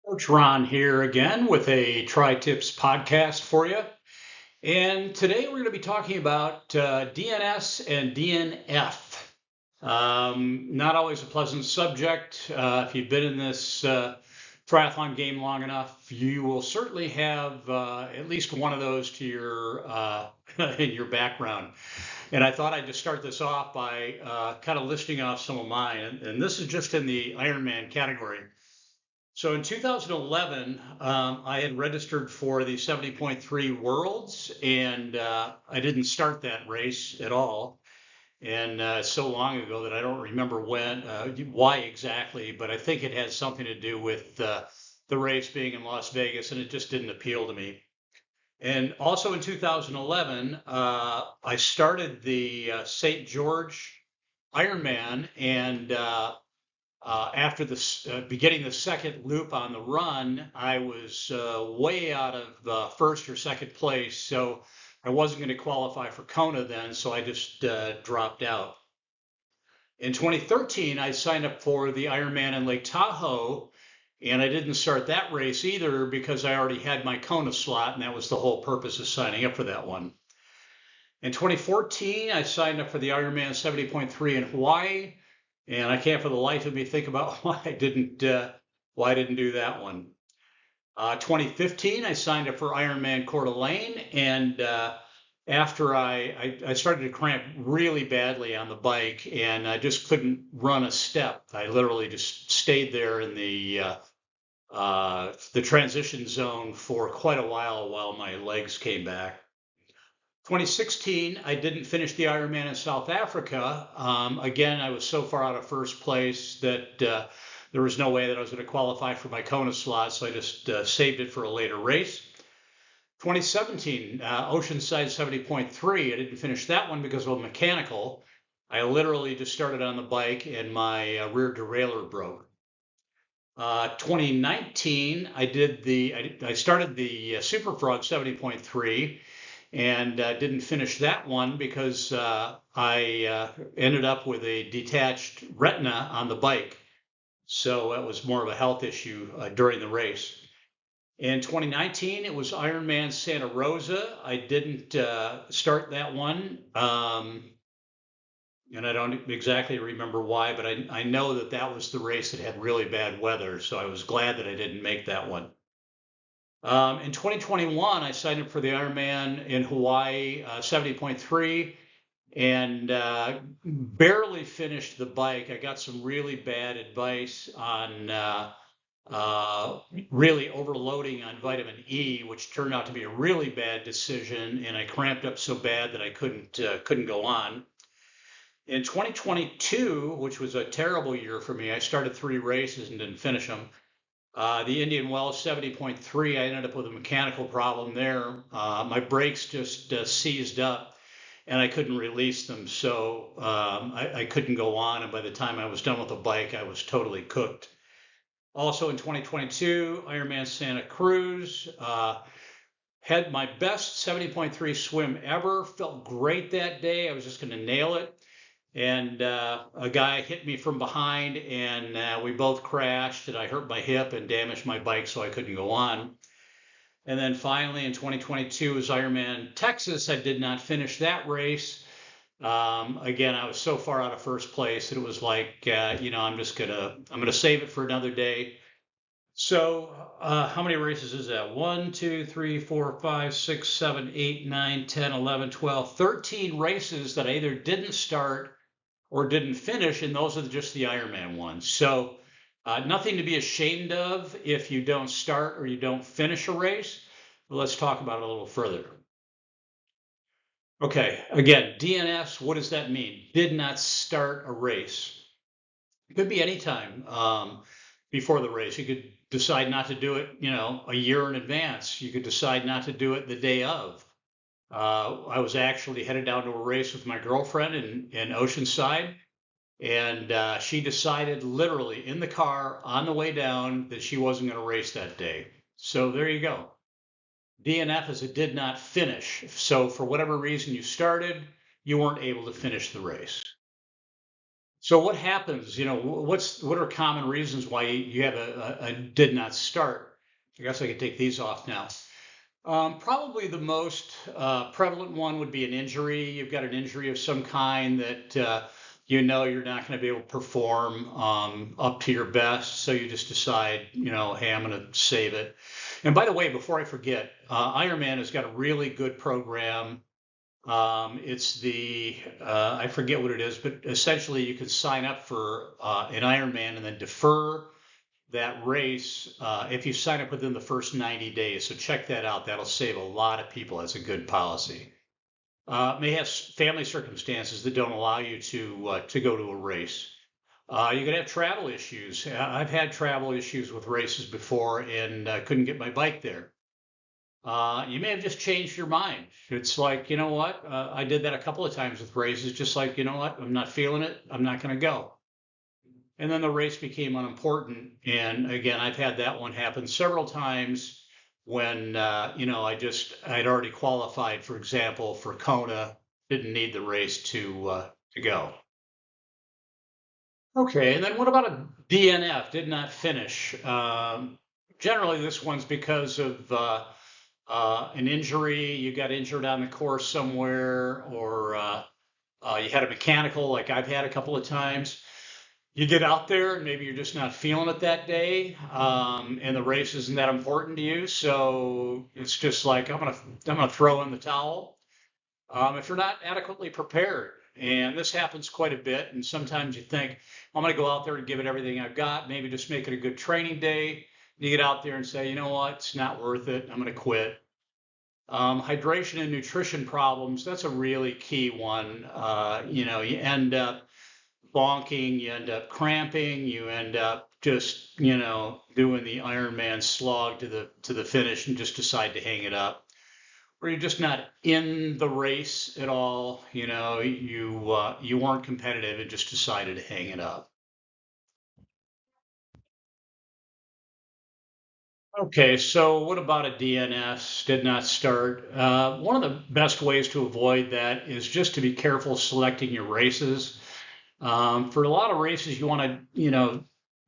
Coach Ron here again with a TriTipz podcast for you. And today we're going to be talking about DNS and DNF. Not always a pleasant subject. If you've been in this triathlon game long enough, you will certainly have at least one of those to your in your background. And I thought I'd just start this off by kind of listing off some of mine. And this is just in the Ironman category. So in 2011, I had registered for the 70.3 Worlds, and I didn't start that race at all. And so long ago that I don't remember why exactly, but I think it had something to do with the race being in Las Vegas, and it just didn't appeal to me. And also in 2011, I started the St. George Ironman, and after beginning the second loop on the run, I was way out of first or second place, so I wasn't going to qualify for Kona then, so I just dropped out. In 2013, I signed up for the Ironman in Lake Tahoe, and I didn't start that race either because I already had my Kona slot, and that was the whole purpose of signing up for that one. In 2014, I signed up for the Ironman 70.3 in Hawaii. And I can't for the life of me think about why I didn't do that one. 2015, I signed up for Ironman Coeur d'Alene, and after I started to cramp really badly on the bike, and I just couldn't run a step. I literally just stayed there in the transition zone for quite a while my legs came back. 2016, I didn't finish the Ironman in South Africa. Again, I was so far out of first place that there was no way that I was going to qualify for my Kona slot, so I just saved it for a later race. 2017, Oceanside 70.3. I didn't finish that one because of a mechanical. I literally just started on the bike and my rear derailleur broke. 2019, I started the Superfrog 70.3 and didn't finish that one because I ended up with a detached retina on the bike. So it was more of a health issue during the race. In 2019, it was Ironman Santa Rosa. I didn't start that one. And I don't exactly remember why, but I know that was the race that had really bad weather. So I was glad that I didn't make that one. In 2021, I signed up for the Ironman in Hawaii 70.3 and barely finished the bike. I got some really bad advice on really overloading on vitamin E, which turned out to be a really bad decision, and I cramped up so bad that I couldn't go on. In 2022, which was a terrible year for me, I started 3 races and didn't finish them. The Indian Wells 70.3, I ended up with a mechanical problem there. My brakes just seized up and I couldn't release them. So I couldn't go on. And by the time I was done with the bike, I was totally cooked. Also in 2022, Ironman Santa Cruz, had my best 70.3 swim ever. Felt great that day. I was just going to nail it. And a guy hit me from behind, and we both crashed, and I hurt my hip and damaged my bike, so I couldn't go on. And then finally, in 2022, was Ironman Texas. I did not finish that race. Again, I was so far out of first place that it was like, I'm gonna save it for another day. So how many races is that? 1, 2, 3, 4, 5, 6, 7, 8, 9, 10, 11, 12, 13 races that I either didn't start or didn't finish, and those are just the Ironman ones. So nothing to be ashamed of if you don't start or you don't finish a race. But let's talk about it a little further. Okay, again, DNS, what does that mean? Did not start a race. It could be any time before the race. You could decide not to do it, a year in advance. You could decide not to do it the day of. I was actually headed down to a race with my girlfriend in Oceanside, and she decided literally in the car on the way down that she wasn't going to race that day. So there you go. DNF is it did not finish. So for whatever reason you started, you weren't able to finish the race. So what happens? What are common reasons why you have a did not start? I guess I could take these off now. Probably the most prevalent one would be an injury. You've got an injury of some kind that you're not going to be able to perform up to your best. So you just decide, hey, I'm going to save it. And by the way, before I forget, Ironman has got a really good program. It's I forget what it is, but essentially you can sign up for an Ironman and then defer that race if you sign up within the first 90 days. So check that out. That'll save a lot of people. That's a good policy. May have family circumstances that don't allow you to go to a race. You could have travel issues. I've had travel issues with races before and couldn't get my bike there. You may have just changed your mind. It's like, you know what? I did that a couple of times with races, just like, you know what? I'm not feeling it. I'm not going to go. And then the race became unimportant. And again, I've had that one happen several times when, I'd already qualified, for example, for Kona, didn't need the race to go. Okay, and then what about a DNF? Did not finish. Generally, this one's because of an injury. You got injured on the course somewhere, or you had a mechanical, like I've had a couple of times. You get out there and maybe you're just not feeling it that day, and the race isn't that important to you. So it's just like I'm gonna throw in the towel. If you're not adequately prepared, and this happens quite a bit, and sometimes you think I'm gonna go out there and give it everything I've got, maybe just make it a good training day. You get out there and say, you know what, it's not worth it. I'm gonna quit. Hydration and nutrition problems, that's a really key one. You end up bonking, you end up cramping, you end up just, doing the Ironman slog to the finish and just decide to hang it up. Or you're just not in the race at all, you weren't competitive and just decided to hang it up. Okay, so what about a DNS? Did not start. One of the best ways to avoid that is just to be careful selecting your races. For a lot of races, you want to,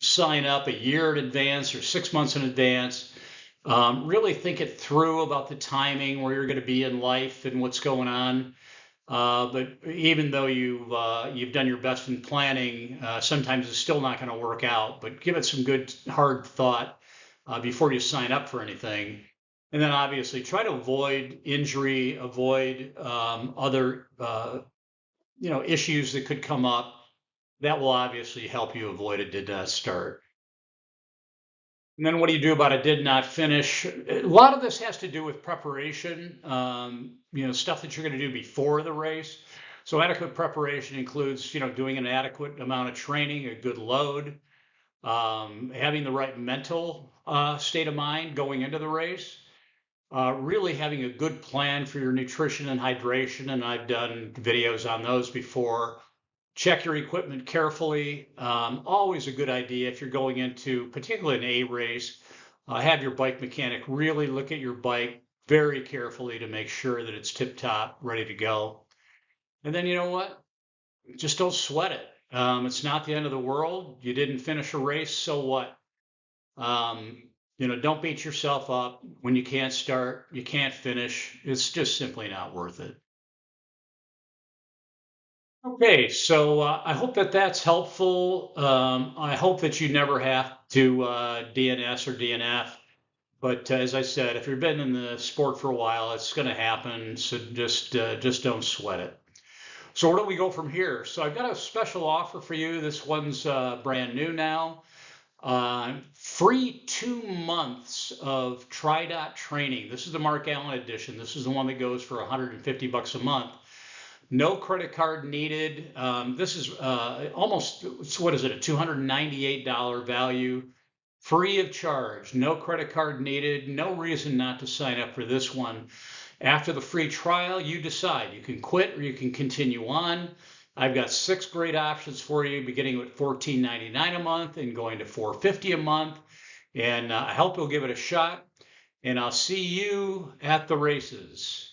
sign up a year in advance or 6 months in advance. Really think it through about the timing, where you're going to be in life and what's going on. But even though you've done your best in planning, sometimes it's still not going to work out. But give it some good hard thought before you sign up for anything. And then obviously try to avoid injury, avoid other issues that could come up. That will obviously help you avoid a did not start. And then what do you do about a did not finish? A lot of this has to do with preparation, stuff that you're going to do before the race. So adequate preparation includes, doing an adequate amount of training, a good load, having the right mental state of mind going into the race, really having a good plan for your nutrition and hydration. And I've done videos on those before. Check your equipment carefully. Always a good idea if you're going into particularly an A race. Have your bike mechanic really look at your bike very carefully to make sure that it's tip top, ready to go. And then you know what? Just don't sweat it. It's not the end of the world. You didn't finish a race, so what? Don't beat yourself up when you can't start, you can't finish. It's just simply not worth it. Okay, so I hope that that's helpful. I hope that you never have to DNS or DNF. But as I said, if you've been in the sport for a while, it's going to happen. So just don't sweat it. So where do we go from here? So I've got a special offer for you. This one's brand new now. Free 2 months of TriDot training. This is the Mark Allen edition. This is the one that goes for $150 a month. No credit card needed. This is almost, what is it, a $298 value, free of charge. No credit card needed. No reason not to sign up for this one. After the free trial, you decide. You can quit or you can continue on. I've got 6 great options for you, beginning with $14.99 a month and going to $4.50 a month. And I hope you'll give it a shot. And I'll see you at the races.